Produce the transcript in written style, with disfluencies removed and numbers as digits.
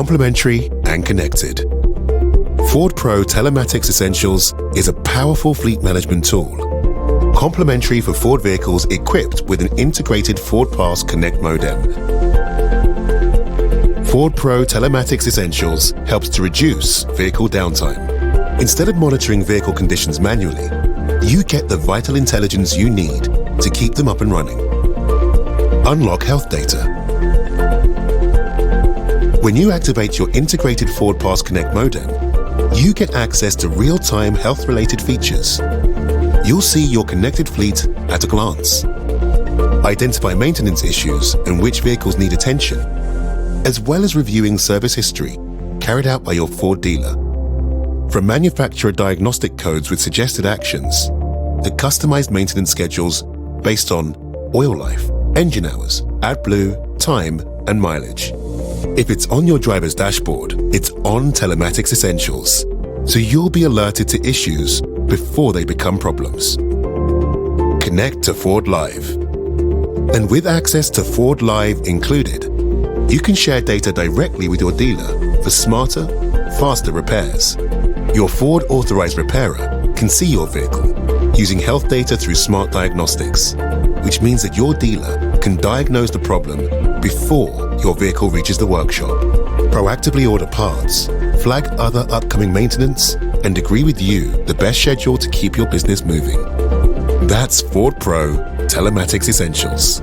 complementary and connected. Ford Pro Telematics Essentials is a powerful fleet management tool, complementary for Ford vehicles equipped with an integrated FordPass Connect modem. Ford Pro Telematics Essentials helps to reduce vehicle downtime. Instead of monitoring vehicle conditions manually, you get the vital intelligence you need to keep them up and running. Unlock health data. When you activate your integrated FordPass Connect modem, you get access to real-time health-related features. You'll see your connected fleet at a glance, identify maintenance issues and which vehicles need attention, as well as reviewing service history carried out by your Ford dealer. From manufacturer diagnostic codes with suggested actions to customized maintenance schedules based on oil life, engine hours, AdBlue, time, and mileage. If it's on your driver's dashboard, it's on Telematics Essentials, so you'll be alerted to issues before they become problems. Connect to Ford Live. And with access to Ford Live included, you can share data directly with your dealer for smarter, faster repairs. Your Ford authorized repairer can see your vehicle using health data through smart diagnostics, which means that your dealer can diagnose the problem before your vehicle reaches the workshop, proactively order parts, flag other upcoming maintenance, and agree with you the best schedule to keep your business moving. That's Ford Pro Telematics Essentials.